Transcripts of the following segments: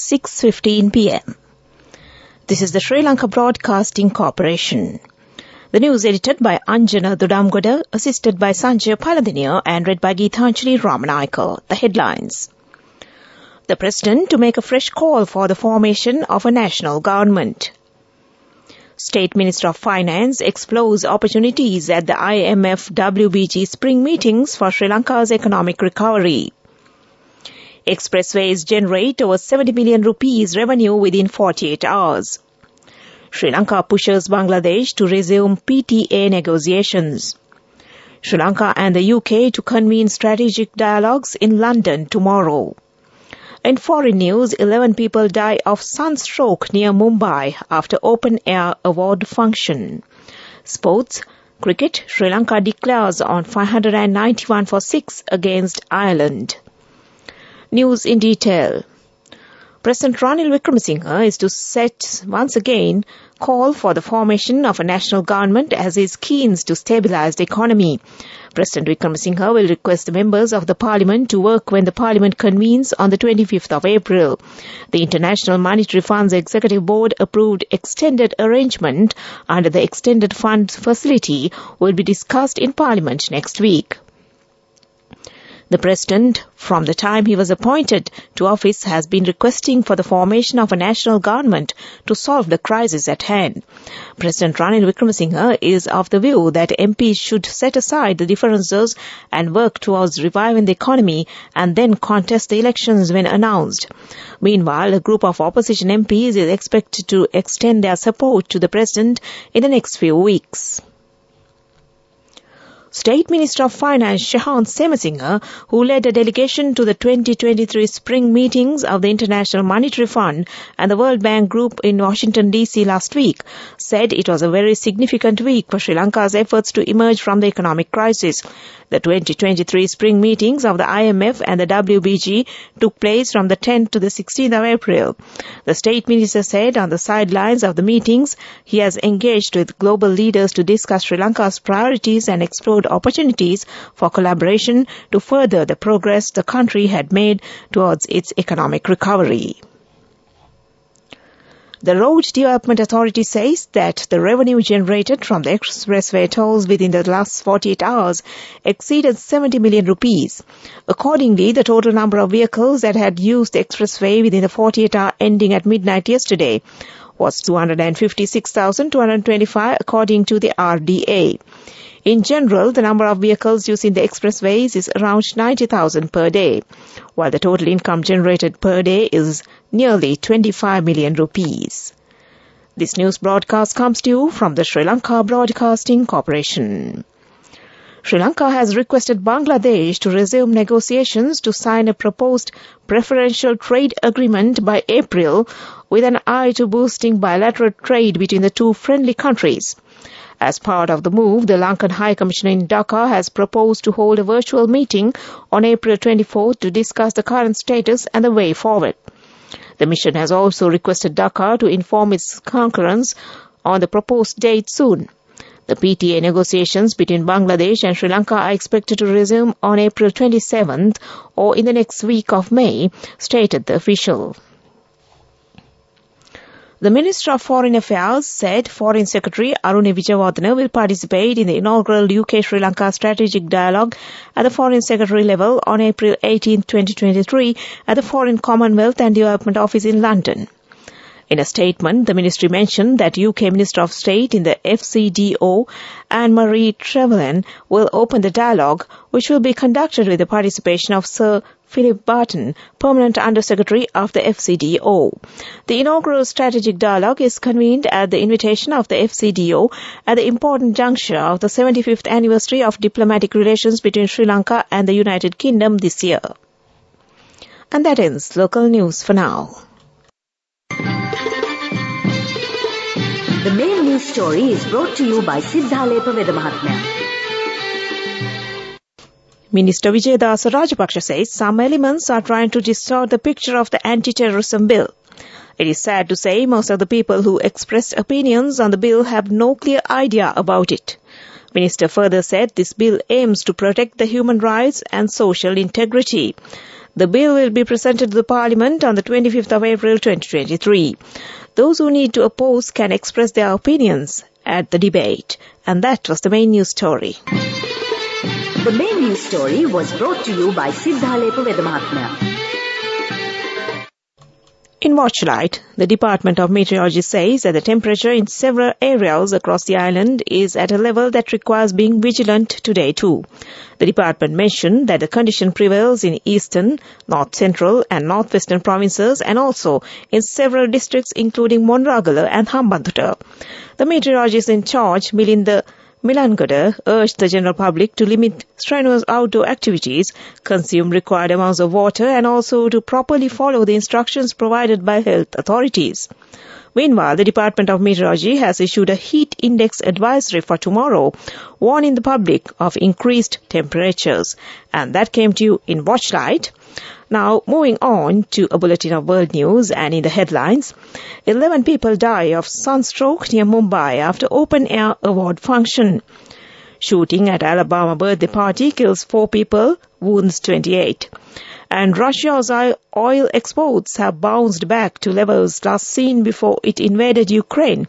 6:15 p.m. This is the Sri Lanka Broadcasting Corporation. The news edited by Anjana Dudamgoda, assisted by Sanjay Paladiniya and read by Geethanjali Ramanayaka. The headlines. The President to make a fresh call for the formation of a national government. State Minister of Finance explores opportunities at the IMF WBG spring meetings for Sri Lanka's economic recovery. Expressways generate over 70 million rupees revenue within 48 hours. Sri Lanka pushes Bangladesh to resume PTA negotiations. Sri Lanka and the UK to convene strategic dialogues in London tomorrow. In foreign news, 11 people die of sunstroke near Mumbai after open-air award function. Sports, cricket, Sri Lanka declares on 591 for 6 against Ireland. News in detail. President Ranil Wickremesinghe is to set once again call for the formation of a national government as he is keen to stabilize the economy. President Wickremesinghe will request the members of the parliament to work when the parliament convenes on the 25th of April. The International Monetary Fund's Executive Board approved extended arrangement under the Extended Funds Facility will be discussed in parliament next week. The President, from the time he was appointed to office, has been requesting for the formation of a national government to solve the crisis at hand. President Ranil Wickremesinghe is of the view that MPs should set aside the differences and work towards reviving the economy and then contest the elections when announced. Meanwhile, a group of opposition MPs is expected to extend their support to the President in the next few weeks. State Minister of Finance Shahan Semasinghe, who led a delegation to the 2023 spring meetings of the International Monetary Fund and the World Bank Group in Washington, D.C. last week, said it was a very significant week for Sri Lanka's efforts to emerge from the economic crisis. The 2023 spring meetings of the IMF and the WBG took place from the 10th to the 16th of April. The State Minister said on the sidelines of the meetings, he has engaged with global leaders to discuss Sri Lanka's priorities and explored opportunities for collaboration to further the progress the country had made towards its economic recovery. The Road Development Authority says that the revenue generated from the expressway tolls within the last 48 hours exceeded 70 million rupees. Accordingly, the total number of vehicles that had used the expressway within the 48-hour ending at midnight yesterday was 256,225 according to the RDA. In general, the number of vehicles using the expressways is around 90,000 per day, while the total income generated per day is nearly 25 million rupees. This news broadcast comes to you from the Sri Lanka Broadcasting Corporation. Sri Lanka has requested Bangladesh to resume negotiations to sign a proposed preferential trade agreement by April with an eye to boosting bilateral trade between the two friendly countries. As part of the move, the Lankan High Commissioner in Dhaka has proposed to hold a virtual meeting on April 24th to discuss the current status and the way forward. The mission has also requested Dhaka to inform its concurrents on the proposed date soon. The PTA negotiations between Bangladesh and Sri Lanka are expected to resume on April 27th or in the next week of May, stated the official. The Minister of Foreign Affairs said Foreign Secretary Aruna Wijewardena will participate in the inaugural UK-Sri Lanka Strategic Dialogue at the Foreign Secretary level on April 18, 2023 at the Foreign Commonwealth and Development Office in London. In a statement, the ministry mentioned that UK Minister of State in the FCDO, Anne-Marie Trevelyan, will open the dialogue, which will be conducted with the participation of Sir Philip Barton, Permanent Under-Secretary of the FCDO. The inaugural strategic dialogue is convened at the invitation of the FCDO at the important juncture of the 75th anniversary of diplomatic relations between Sri Lanka and the United Kingdom this year. And that ends local news for now. The main news story is brought to you by Siddhalepa Vedamahatmya. Minister Vijayadasa Rajapaksa says some elements are trying to distort the picture of the anti-terrorism bill. It is sad to say most of the people who expressed opinions on the bill have no clear idea about it. Minister further said this bill aims to protect the human rights and social integrity. The bill will be presented to the Parliament on the 25th of April 2023. Those who need to oppose can express their opinions at the debate. And that was the main news story. The main news story was brought to you by Siddhalepa Vedamahatmya. In Watchlight, the Department of Meteorology says that the temperature in several areas across the island is at a level that requires being vigilant today too. The department mentioned that the condition prevails in eastern, north central and northwestern provinces and also in several districts including Monragala and Hambantota. The meteorologist in charge, Milinda Milangada, urged the general public to limit strenuous outdoor activities, consume required amounts of water and also to properly follow the instructions provided by health authorities. Meanwhile, the Department of Meteorology has issued a heat index advisory for tomorrow, warning the public of increased temperatures. And that came to you in Watchlight. Now, moving on to a bulletin of world news, and in the headlines, 11 people die of sunstroke near Mumbai after open-air award function. Shooting at Alabama birthday party kills 4 people, wounds 28. And Russia's oil exports have bounced back to levels last seen before it invaded Ukraine,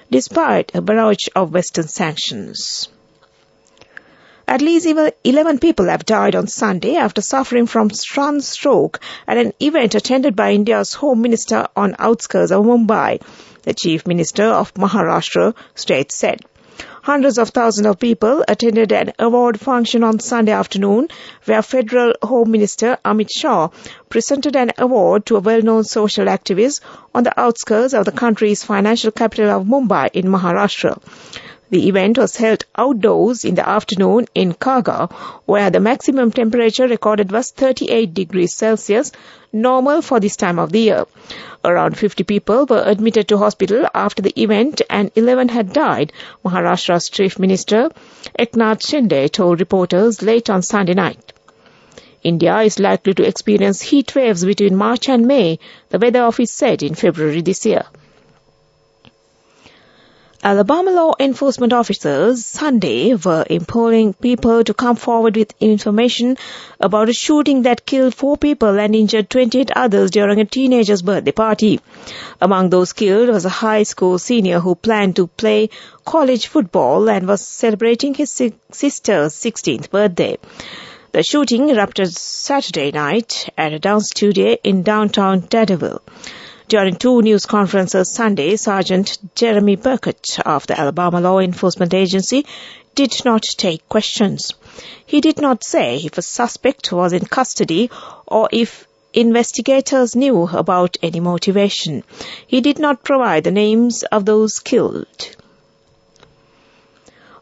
despite a barrage of Western sanctions. At least 11 people have died on Sunday after suffering from sunstroke at an event attended by India's Home Minister on outskirts of Mumbai, the Chief Minister of Maharashtra state said. Hundreds of thousands of people attended an award function on Sunday afternoon where Federal Home Minister Amit Shah presented an award to a well-known social activist on the outskirts of the country's financial capital of Mumbai in Maharashtra. The event was held outdoors in the afternoon in Kaga, where the maximum temperature recorded was 38 degrees Celsius, normal for this time of the year. Around 50 people were admitted to hospital after the event and 11 had died, Maharashtra's Chief Minister Eknath Shinde told reporters late on Sunday night. India is likely to experience heat waves between March and May, the Weather Office said in February this year. Alabama law enforcement officers Sunday were imploring people to come forward with information about a shooting that killed 4 people and injured 28 others during a teenager's birthday party. Among those killed was a high school senior who planned to play college football and was celebrating his sister's 16th birthday. The shooting erupted Saturday night at a dance studio in downtown Daredevil. During 2 news conferences Sunday, Sergeant Jeremy Burkett of the Alabama Law Enforcement Agency did not take questions. He did not say if a suspect was in custody or if investigators knew about any motivation. He did not provide the names of those killed.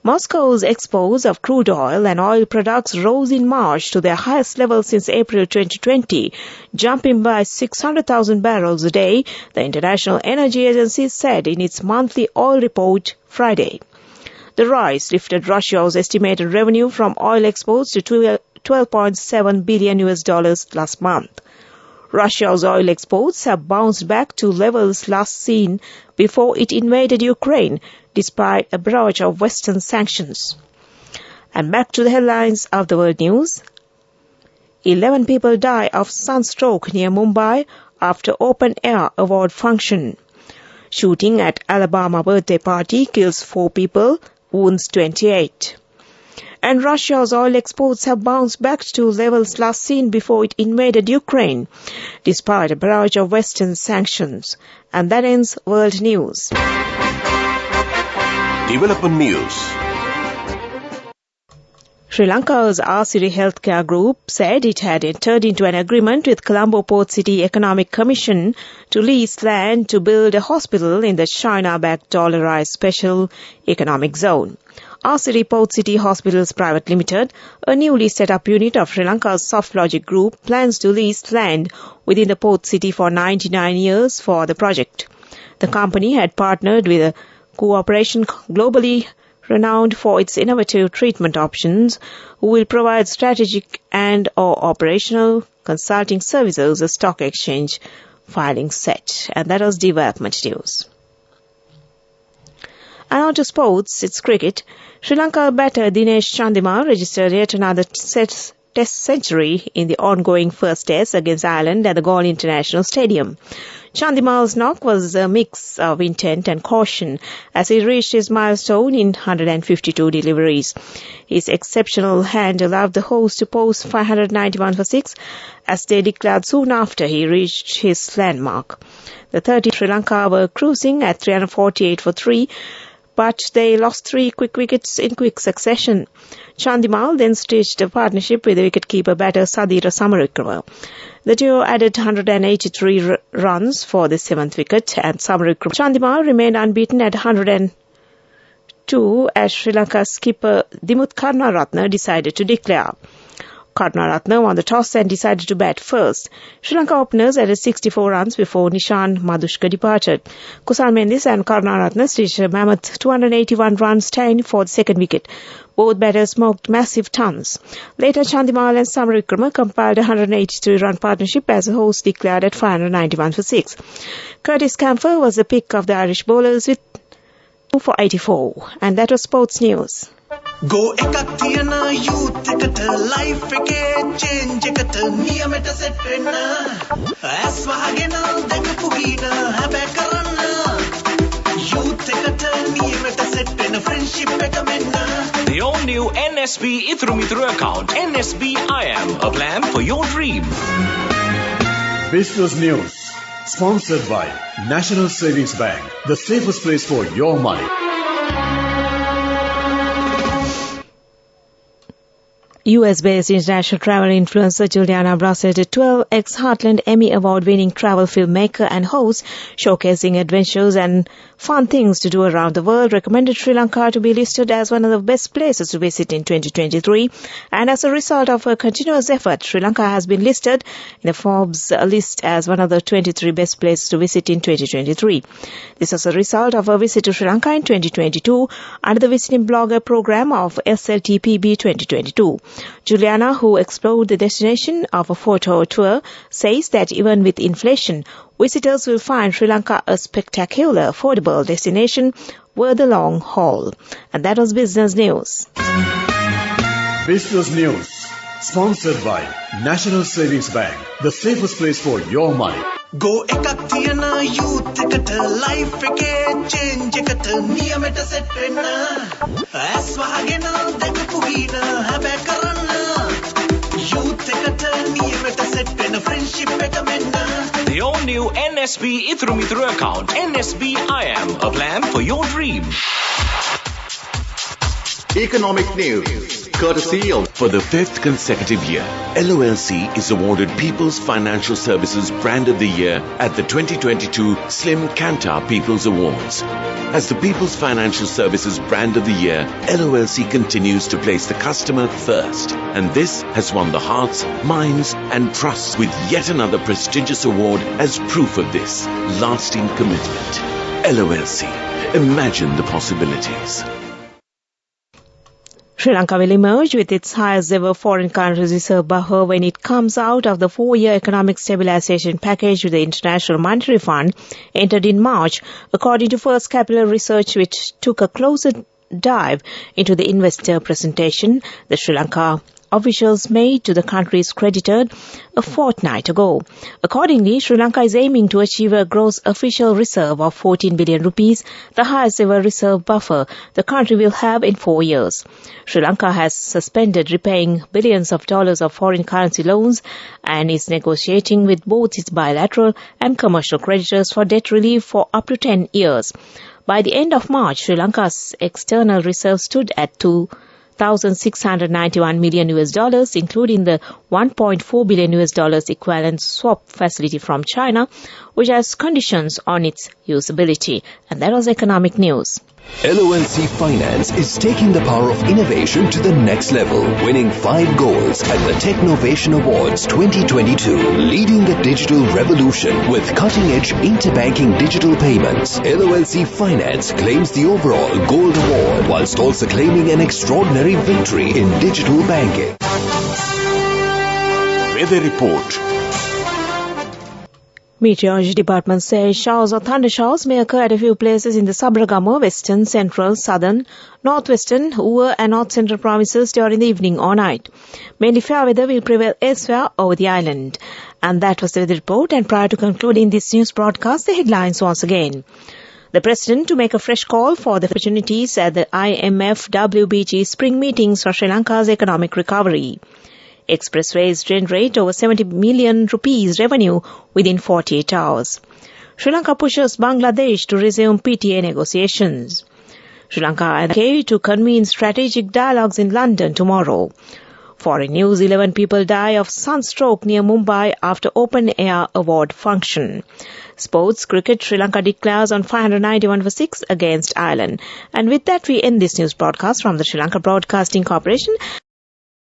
Moscow's exports of crude oil and oil products rose in March to their highest level since April 2020, jumping by 600,000 barrels a day, the International Energy Agency said in its monthly oil report Friday. The rise lifted Russia's estimated revenue from oil exports to $12.7 billion last month. Russia's oil exports have bounced back to levels last seen before it invaded Ukraine, despite a barrage of Western sanctions. And back to the headlines of the world news. 11 people die of sunstroke near Mumbai after open-air award function. Shooting at Alabama birthday party kills 4 people, wounds 28. And Russia's oil exports have bounced back to levels last seen before it invaded Ukraine, despite a barrage of Western sanctions. And that ends World News. Development News. Sri Lanka's Asiri Healthcare Group said it had entered into an agreement with Colombo Port City Economic Commission to lease land to build a hospital in the China-backed dollarized special economic zone. Asiri Port City Hospitals Private Limited, a newly set up unit of Sri Lanka's SoftLogic Group, plans to lease land within the port city for 99 years for the project. The company had partnered with a cooperation globally renowned for its innovative treatment options, who will provide strategic and/or operational consulting services, a stock exchange filing set. And that was development news. And on to sports, it's cricket. Sri Lanka batter Dinesh Chandimal registered yet another Test century in the ongoing first test against Ireland at the Galle International Stadium. Chandimal's knock was a mix of intent and caution as he reached his milestone in 152 deliveries. His exceptional hand allowed the host to post 591 for 6 as they declared soon after he reached his landmark. The 30 Sri Lanka were cruising at 348 for 3, but they lost 3 quick wickets in quick succession. Chandimal then stitched a partnership with the wicketkeeper batter Sadira Samarawikrama. The duo added 183 runs for the 7th wicket and Samarawikrama. Chandimal remained unbeaten at 102 as Sri Lanka's skipper Dimuth Karunaratne decided to declare. Karunaratne won the toss and decided to bat first. Sri Lanka openers added 64 runs before Nishan Madhushka departed. Kusal Mendis and Karunaratne stitched a mammoth 281 runs tying for the second wicket. Both batters smoked massive tons. Later, Chandimal and Samarawikrama compiled a 183-run partnership as the host declared at 591 for 6. Curtis Camphor was the pick of the Irish bowlers with 2 for 84. And that was sports news. Go ekak thiyana youth eකට life එකේ change එකට නියමෙට set වෙන්න ඇස් වහගෙන දැකපු ගීන හැබැ කරන්න youth එකට නියමෙට set වෙන friendship එක මෙන්න. The all new NSB Ithru account NSB IM, a plan for your dream. Business News sponsored by National Savings Bank, the safest place for your money. US-based international travel influencer Juliana Brassett, a 12x Heartland Emmy Award-winning travel filmmaker and host, showcasing adventures and fun things to do around the world, recommended Sri Lanka to be listed as one of the best places to visit in 2023. And as a result of her continuous effort, Sri Lanka has been listed in the Forbes list as one of the 23 best places to visit in 2023. This was a result of her visit to Sri Lanka in 2022 under the Visiting Blogger program of SLTPB 2022. Juliana, who explored the destination of a photo tour, says that even with inflation, visitors will find Sri Lanka a spectacular, affordable destination worth the long haul. And that was Business News. Business News, sponsored by National Savings Bank, the safest place for your money. Go ekak thiyana youth එකට life එකේ change එකට නියමෙට set වෙන්න ඇස් වහගෙන දැකපු ගීන හැබැ කරන්න youth එකට නියමෙට set වෙන friendship එක මෙන්න. The all new NSB Ithru account NSB IM, a plan for your dream. Economic news, courtesy of. For the 5th consecutive year, LOLC is awarded People's Financial Services Brand of the Year at the 2022 Slim Kantar People's Awards. As the People's Financial Services Brand of the Year, LOLC continues to place the customer first, and this has won the hearts, minds and trusts with yet another prestigious award as proof of this lasting commitment. LOLC, imagine the possibilities. Sri Lanka will emerge with its highest ever foreign currency reserve buffer when it comes out of the 4-year economic stabilization package with the International Monetary Fund entered in March, according to First Capital Research, which took a closer dive into the investor presentation the Sri Lanka officials made to the country's creditor a fortnight ago. Accordingly, Sri Lanka is aiming to achieve a gross official reserve of 14 billion rupees, the highest ever reserve buffer the country will have in 4 years. Sri Lanka has suspended repaying billions of dollars of foreign currency loans and is negotiating with both its bilateral and commercial creditors for debt relief for up to 10 years. By the end of March, Sri Lanka's external reserve stood at $2,691 million, including the $1.4 billion equivalent swap facility from China, which has conditions on its usability. And that was economic news. LOLC Finance is taking the power of innovation to the next level, winning 5 golds at the Technovation Awards 2022, leading the digital revolution with cutting-edge interbanking digital payments. LOLC Finance claims the overall gold award, whilst also claiming an extraordinary victory in digital banking. Weather report. Meteorology Department says showers or thundershowers may occur at a few places in the Sabragama, western, central, southern, northwestern, Uva and north central provinces during the evening or night. Mainly fair weather will prevail elsewhere over the island. And that was the weather report, and prior to concluding this news broadcast, the headlines once again. The President to make a fresh call for the opportunities at the IMF WBG spring meetings for Sri Lanka's economic recovery. Expressways generate over 70 million rupees revenue within 48 hours. Sri Lanka pushes Bangladesh to resume PTA negotiations. Sri Lanka and UK to convene strategic dialogues in London tomorrow. Foreign news: 11 people die of sunstroke near Mumbai after open air award function. Sports: cricket, Sri Lanka declares on 591 for 6 against Ireland. And with that, we end this news broadcast from the Sri Lanka Broadcasting Corporation.